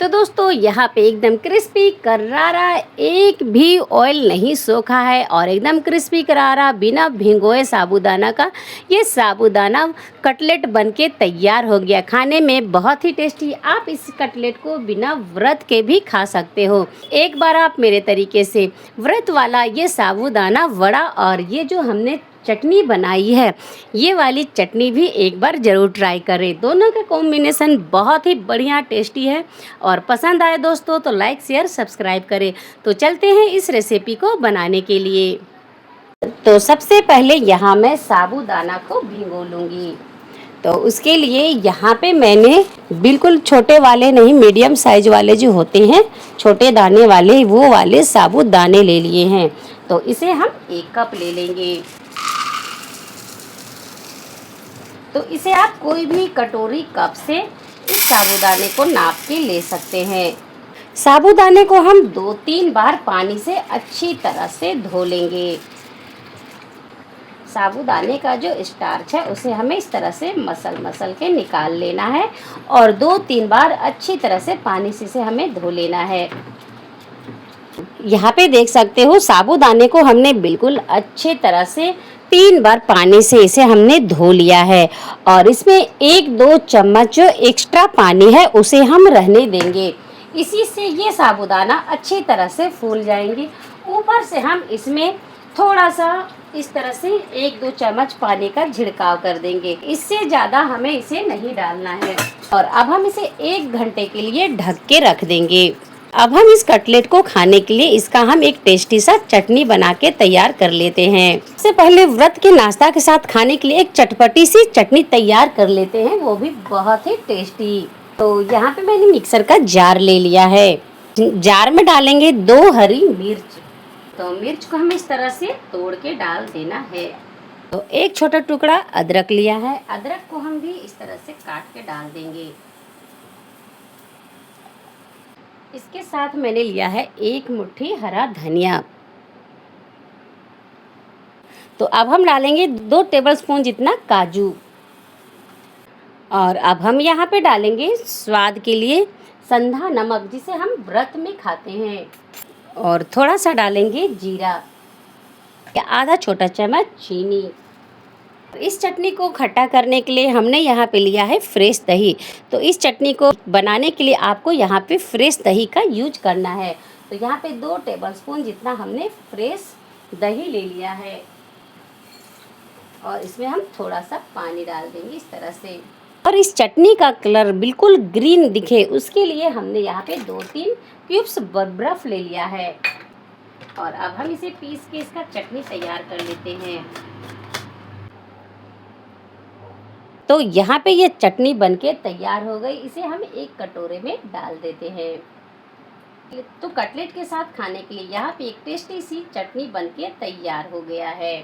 तो दोस्तों यहाँ पे एकदम क्रिस्पी करारा, एक भी ऑयल नहीं सोखा है और एकदम क्रिस्पी करारा बिना भिगोए साबूदाना का ये साबूदाना कटलेट बनके तैयार हो गया। खाने में बहुत ही टेस्टी। आप इस कटलेट को बिना व्रत के भी खा सकते हो। एक बार आप मेरे तरीके से व्रत वाला ये साबूदाना वड़ा और ये जो हमने चटनी बनाई है, ये वाली चटनी भी एक बार ज़रूर ट्राई करें। दोनों का कॉम्बिनेशन बहुत ही बढ़िया टेस्टी है। और पसंद आए दोस्तों तो लाइक शेयर सब्सक्राइब करें। तो चलते हैं इस रेसिपी को बनाने के लिए। तो सबसे पहले यहाँ मैं साबूदाना को भिगो लूँगी। तो उसके लिए यहाँ पे मैंने बिल्कुल छोटे वाले नहीं, मीडियम साइज वाले जो होते हैं छोटे दाने वाले, वो वाले साबूदाने ले लिए हैं। तो इसे हम 1 कप ले लेंगे। तो इसे आप कोई भी कटोरी कप से इस साबूदाने को नाप के ले सकते हैं। साबूदाने को हम 2-3 बार पानी से अच्छी तरह से धो लेंगे। साबूदाने का जो स्टार्च है उसे हमें इस तरह से मसल के निकाल लेना है और 2-3 बार अच्छी तरह से पानी से हमें धो लेना है। यहाँ पे देख सकते हो साबूदाने को हमने बिल्कुल अच्छी तरह से 3 बार पानी से इसे हमने धो लिया है और इसमें 1-2 चम्मच जो एक्स्ट्रा पानी है उसे हम रहने देंगे। इसी से ये साबूदाना अच्छी तरह से फूल जाएंगे। ऊपर से हम इसमें थोड़ा सा इस तरह से 1-2 चम्मच पानी का छिड़काव कर देंगे। इससे ज़्यादा हमें इसे नहीं डालना है। और अब हम इसे 1 घंटे के लिए ढक के रख देंगे। अब हम इस कटलेट को खाने के लिए इसका हम एक टेस्टी सा चटनी बना के तैयार कर लेते हैं। सबसे पहले व्रत के नाश्ता के साथ खाने के लिए एक चटपटी सी चटनी तैयार कर लेते हैं, वो भी बहुत ही टेस्टी। तो यहाँ पे मैंने मिक्सर का जार ले लिया है। जार में डालेंगे 2 हरी मिर्च। तो मिर्च को हमें इस तरह से तोड़ के डाल देना है। तो 1 छोटा टुकड़ा अदरक लिया है। अदरक को हम भी इस तरह से काट के डाल देंगे। इसके साथ मैंने लिया है 1 मुट्ठी हरा धनिया। तो अब हम डालेंगे 2 टेबलस्पून जितना काजू। और अब हम यहाँ पे डालेंगे स्वाद के लिए संधा नमक, जिसे हम व्रत में खाते हैं। और थोड़ा सा डालेंगे जीरा, आधा छोटा चम्मच चीनी। इस चटनी को खट्टा करने के लिए हमने यहाँ पे लिया है फ्रेश दही। तो इस चटनी को बनाने के लिए आपको यहाँ पे फ्रेश दही का यूज करना है। तो यहाँ पे 2 टेबलस्पून जितना हमने फ्रेश दही ले लिया है और इसमें हम थोड़ा सा पानी डाल देंगे इस तरह से। और इस चटनी का कलर बिल्कुल ग्रीन दिखे उसके लिए हमने यहाँ पे 2-3 क्यूब्स बर्फ ले लिया है। और अब हम इसे पीस के इसका चटनी तैयार कर लेते हैं। तो यहाँ पे ये चटनी बनके तैयार हो गई। इसे हम एक कटोरे में डाल देते हैं। तो कटलेट के साथ खाने के लिए यहाँ पे एक टेस्टी सी चटनी बनके तैयार हो गया है।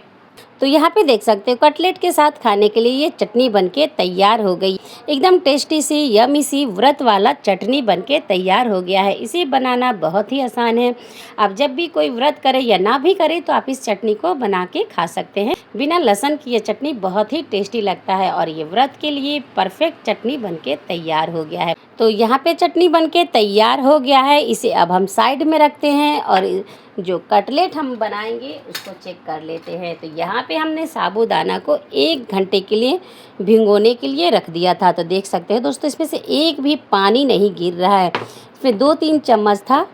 तो यहाँ पे देख सकते हो कटलेट के साथ खाने के लिए ये चटनी बनके तैयार हो गई। एकदम टेस्टी सी यमी सी व्रत वाला चटनी बनके तैयार हो गया है। इसे बनाना बहुत ही आसान है। आप जब भी कोई व्रत करे या ना भी करे तो आप इस चटनी को बना के खा सकते हैं। बिना लहसुन की ये चटनी बहुत ही टेस्टी लगता है और ये व्रत के लिए परफेक्ट चटनी बनके तैयार हो गया है। तो यहाँ पे चटनी बनके तैयार हो गया है। इसे अब हम साइड में रखते हैं और जो कटलेट हम बनाएंगे उसको चेक कर लेते हैं। तो यहाँ पे हमने साबूदाना को 1 घंटे के लिए भिगोने के लिए रख दिया था। तो देख सकते हैं दोस्तों इसमें से एक भी पानी नहीं गिर रहा है। इसमें 2-3 चम्मच था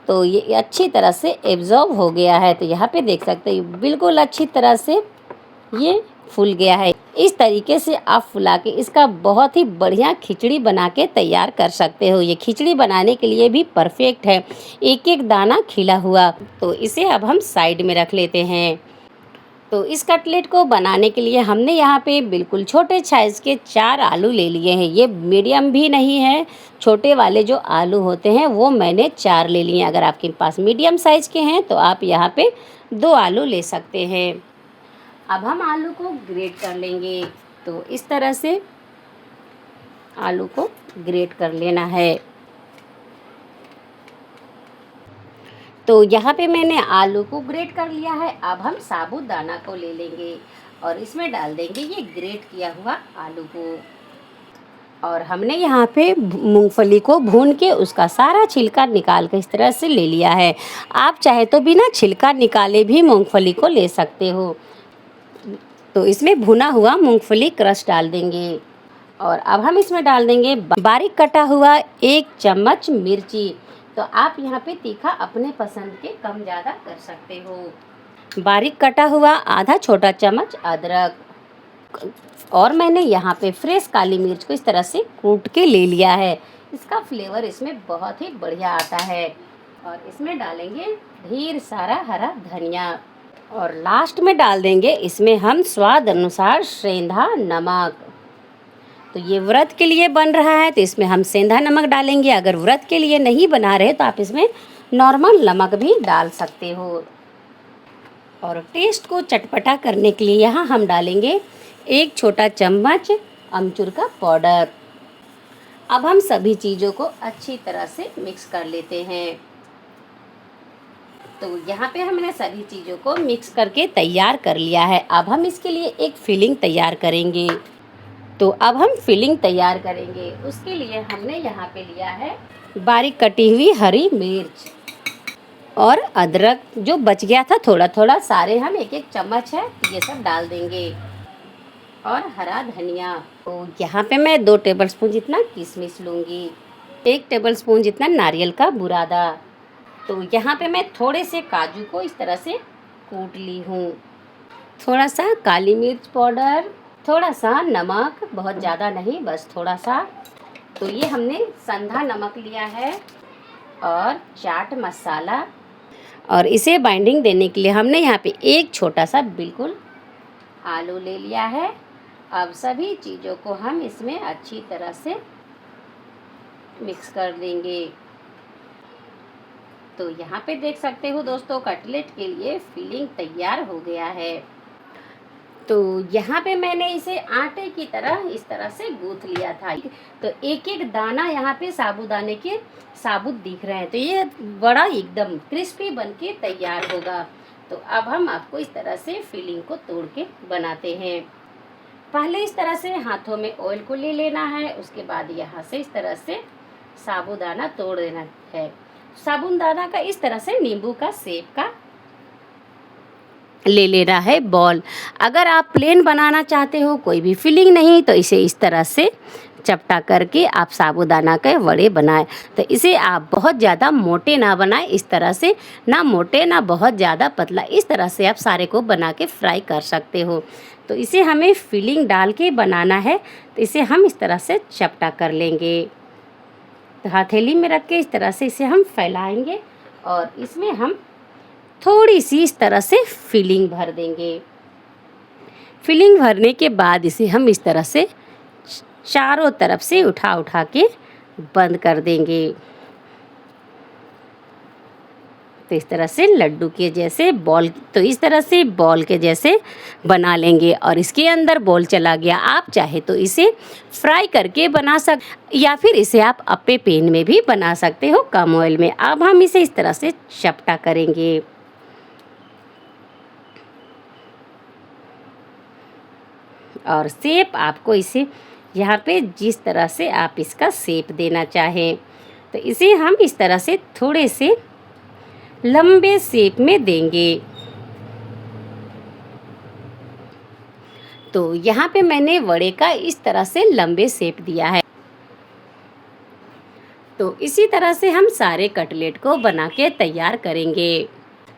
तो ये अच्छी तरह से एब्जॉर्ब हो गया है। तो यहाँ पे देख सकते हैं बिल्कुल अच्छी तरह से ये फूल गया है। इस तरीके से आप फुला के इसका बहुत ही बढ़िया खिचड़ी बना के तैयार कर सकते हो। ये खिचड़ी बनाने के लिए भी परफेक्ट है, एक एक दाना खिला हुआ। तो इसे अब हम साइड में रख लेते हैं। तो इस कटलेट को बनाने के लिए हमने यहाँ पे बिल्कुल छोटे साइज़ के 4 आलू ले लिए हैं। ये मीडियम भी नहीं है, छोटे वाले जो आलू होते हैं वो मैंने 4 ले लिए। अगर आपके पास मीडियम साइज़ के हैं तो आप यहाँ पे 2 आलू ले सकते हैं। अब हम आलू को ग्रेट कर लेंगे। तो इस तरह से आलू को ग्रेट कर लेना है। तो यहाँ पे मैंने आलू को ग्रेट कर लिया है। अब हम साबूदाना को ले लेंगे और इसमें डाल देंगे ये ग्रेट किया हुआ आलू को। और हमने यहाँ पे मूंगफली को भून के उसका सारा छिलका निकाल के इस तरह से ले लिया है। आप चाहे तो बिना छिलका निकाले भी मूंगफली को ले सकते हो। तो इसमें भुना हुआ मूंगफली क्रश डाल देंगे और अब हम इसमें डाल देंगे बारीक कटा हुआ 1 चम्मच मिर्ची। तो आप यहाँ पे तीखा अपने पसंद के कम ज़्यादा कर सकते हो। बारीक कटा हुआ आधा छोटा चम्मच अदरक और मैंने यहाँ पे फ्रेश काली मिर्च को इस तरह से कूट के ले लिया है। इसका फ्लेवर इसमें बहुत ही बढ़िया आता है। और इसमें डालेंगे ढेर सारा हरा धनिया और लास्ट में डाल देंगे इसमें हम स्वाद अनुसार सेंधा नमक। तो ये व्रत के लिए बन रहा है तो इसमें हम सेंधा नमक डालेंगे। अगर व्रत के लिए नहीं बना रहे तो आप इसमें नॉर्मल नमक भी डाल सकते हो। और टेस्ट को चटपटा करने के लिए यहाँ हम डालेंगे 1 छोटा चम्मच अमचूर का पाउडर। अब हम सभी चीज़ों को अच्छी तरह से मिक्स कर लेते हैं। तो यहाँ पे हमने सभी चीज़ों को मिक्स करके तैयार कर लिया है। अब हम इसके लिए एक फिलिंग तैयार करेंगे। तो अब हम फिलिंग तैयार करेंगे। उसके लिए हमने यहाँ पे लिया है बारीक कटी हुई हरी मिर्च और अदरक जो बच गया था थोड़ा थोड़ा, सारे हम 1-1 चम्मच है ये सब डाल देंगे और हरा धनिया। तो यहाँ पे मैं 2 टेबलस्पून जितना किशमिश लूँगी, 1 टेबलस्पून जितना नारियल का बुरादा। तो यहाँ पे मैं थोड़े से काजू को इस तरह से कूट ली हूँ, थोड़ा सा काली मिर्च पाउडर, थोड़ा सा नमक, बहुत ज़्यादा नहीं बस थोड़ा सा। तो ये हमने सेंधा नमक लिया है और चाट मसाला। और इसे बाइंडिंग देने के लिए हमने यहाँ पे एक छोटा सा बिल्कुल आलू ले लिया है। अब सभी चीज़ों को हम इसमें अच्छी तरह से मिक्स कर देंगे। तो यहाँ पे देख सकते हो दोस्तों, कटलेट के लिए फिलिंग तैयार हो गया है। तो यहाँ पे मैंने इसे आटे की तरह इस तरह से गूँथ लिया था। तो एक एक दाना यहाँ पे साबूदाने के साबुत दिख रहे हैं। तो ये बड़ा एकदम क्रिस्पी बनके तैयार होगा। तो अब हम आपको इस तरह से फिलिंग को तोड़ के बनाते हैं। पहले इस तरह से हाथों में ऑयल को ले लेना है, उसके बाद यहाँ से इस तरह से साबूदाना तोड़ देना है। साबूदाना का इस तरह से नींबू का शेप का ले लेना है बॉल। अगर आप प्लेन बनाना चाहते हो, कोई भी फिलिंग नहीं, तो इसे इस तरह से चपटा करके आप साबूदाना के वड़े बनाएं। तो इसे आप बहुत ज़्यादा मोटे ना बनाएं, इस तरह से ना मोटे ना बहुत ज़्यादा पतला, इस तरह से आप सारे को बना के फ्राई कर सकते हो। तो इसे हमें फिलिंग डाल के बनाना है। तो इसे हम इस तरह से चपटा कर लेंगे। तो हथेली में रख के इस तरह से इसे हम फैलाएंगे और इसमें हम थोड़ी सी इस तरह से फिलिंग भर देंगे। फिलिंग भरने के बाद इसे हम इस तरह से चारों तरफ से उठा के बंद कर देंगे। तो इस तरह से लड्डू के जैसे बॉल, तो इस तरह से बॉल के जैसे बना लेंगे और इसके अंदर बॉल चला गया। आप चाहे तो इसे फ्राई करके बना या फिर इसे आप अप्पे पैन में भी बना सकते हो कम ऑयल में। अब हम इसे इस तरह से चपटा करेंगे। और शेप आपको इसे यहाँ पे जिस तरह से आप इसका शेप देना चाहें, तो इसे हम इस तरह से थोड़े से लंबे शेप में देंगे। तो यहाँ पे मैंने वड़े का इस तरह से लंबे शेप दिया है। तो इसी तरह से हम सारे कटलेट को बना के तैयार करेंगे।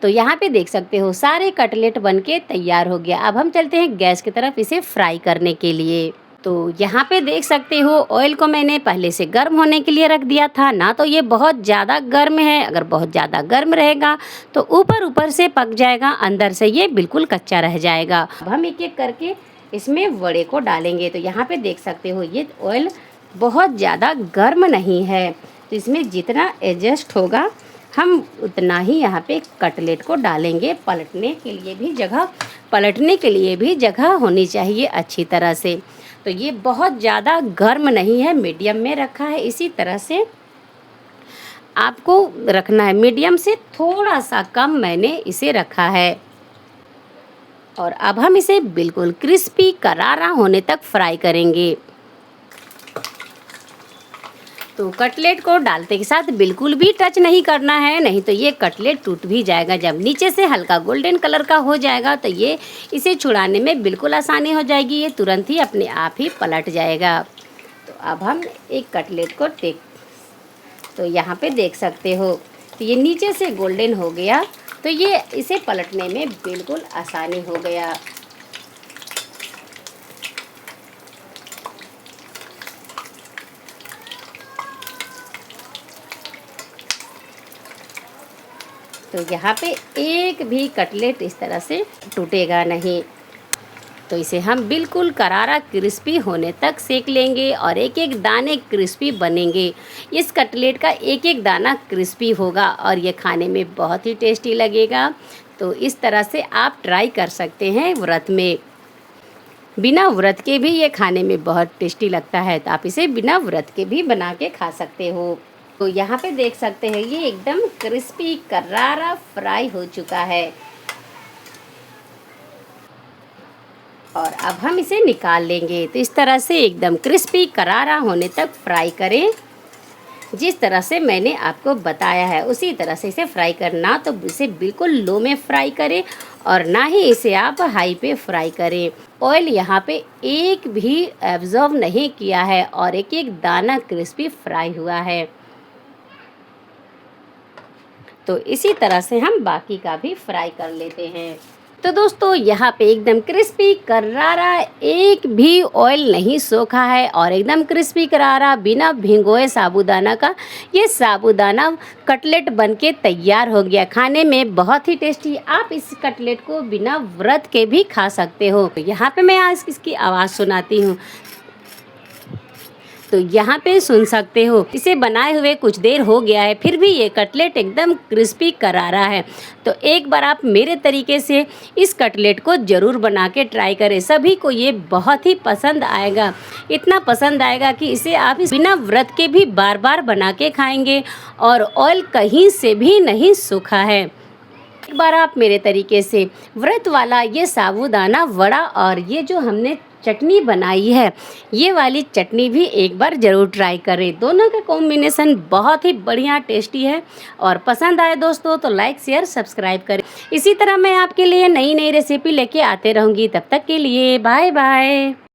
तो यहाँ पे देख सकते हो सारे कटलेट बनके तैयार हो गया। अब हम चलते हैं गैस की तरफ इसे फ्राई करने के लिए। तो यहाँ पे देख सकते हो ऑयल को मैंने पहले से गर्म होने के लिए रख दिया था। ना तो ये बहुत ज़्यादा गर्म है, अगर बहुत ज़्यादा गर्म रहेगा तो ऊपर से पक जाएगा, अंदर से ये बिल्कुल कच्चा रह जाएगा। अब हम एक एक करके इसमें वड़े को डालेंगे। तो यहाँ पे देख सकते हो ये ऑयल बहुत ज़्यादा गर्म नहीं है, तो इसमें जितना एडजस्ट होगा हम उतना ही यहाँ पे कटलेट को डालेंगे। पलटने के लिए भी जगह होनी चाहिए अच्छी तरह से। तो ये बहुत ज़्यादा गर्म नहीं है, मीडियम में रखा है। इसी तरह से आपको रखना है, मीडियम से थोड़ा सा कम मैंने इसे रखा है। और अब हम इसे बिल्कुल क्रिस्पी करारा होने तक फ्राई करेंगे। तो कटलेट को डालते के साथ बिल्कुल भी टच नहीं करना है, नहीं तो ये कटलेट टूट भी जाएगा। जब नीचे से हल्का गोल्डन कलर का हो जाएगा तो ये इसे छुड़ाने में बिल्कुल आसानी हो जाएगी, ये तुरंत ही अपने आप ही पलट जाएगा। तो अब हम एक कटलेट को तो यहाँ पे देख सकते हो, तो ये नीचे से गोल्डन हो गया, तो ये इसे पलटने में बिल्कुल आसानी हो गया। तो यहाँ पे एक भी कटलेट इस तरह से टूटेगा नहीं। तो इसे हम बिल्कुल करारा क्रिस्पी होने तक सेक लेंगे और एक एक दाने क्रिस्पी बनेंगे। इस कटलेट का एक एक दाना क्रिस्पी होगा और ये खाने में बहुत ही टेस्टी लगेगा। तो इस तरह से आप ट्राई कर सकते हैं व्रत में। बिना व्रत के भी ये खाने में बहुत टेस्टी लगता है, तो आप इसे बिना व्रत के भी बना के खा सकते हो। तो यहाँ पे देख सकते हैं ये एकदम क्रिस्पी करारा फ्राई हो चुका है और अब हम इसे निकाल लेंगे। तो इस तरह से एकदम क्रिस्पी करारा होने तक फ्राई करें। जिस तरह से मैंने आपको बताया है उसी तरह से इसे फ्राई करना, तो इसे बिल्कुल लो में फ्राई करें और ना ही इसे आप हाई पे फ्राई करें। ऑयल यहाँ पे एक भी एब्जॉर्ब नहीं किया है और एक एक दाना क्रिस्पी फ्राई हुआ है। तो इसी तरह से हम बाकी का भी फ्राई कर लेते हैं। तो दोस्तों यहाँ पे एकदम क्रिस्पी करारा, एक भी ऑयल नहीं सोखा है और एकदम क्रिस्पी करारा बिना भिगोए साबूदाना का ये साबूदाना कटलेट बनके तैयार हो गया। खाने में बहुत ही टेस्टी। आप इस कटलेट को बिना व्रत के भी खा सकते हो। यहाँ पे मैं आज इसकी आवाज़ सुनाती हूँ, तो यहाँ पे सुन सकते हो। इसे बनाए हुए कुछ देर हो गया है, फिर भी ये कटलेट एकदम क्रिस्पी करारा है। तो एक बार आप मेरे तरीके से इस कटलेट को ज़रूर बना के ट्राई करें। सभी को ये बहुत ही पसंद आएगा, इतना पसंद आएगा कि इसे आप बिना व्रत के भी बार बार बना के खाएंगे और ऑयल कहीं से भी नहीं सूखा है। एक बार आप मेरे तरीके से व्रत वाला ये साबूदाना वड़ा और ये जो हमने चटनी बनाई है, ये वाली चटनी भी एक बार ज़रूर ट्राई करें। दोनों का कॉम्बिनेशन बहुत ही बढ़िया टेस्टी है और पसंद आए दोस्तों तो लाइक शेयर सब्सक्राइब करें। इसी तरह मैं आपके लिए नई नई रेसिपी लेके आते रहूँगी। तब तक के लिए बाय बाय।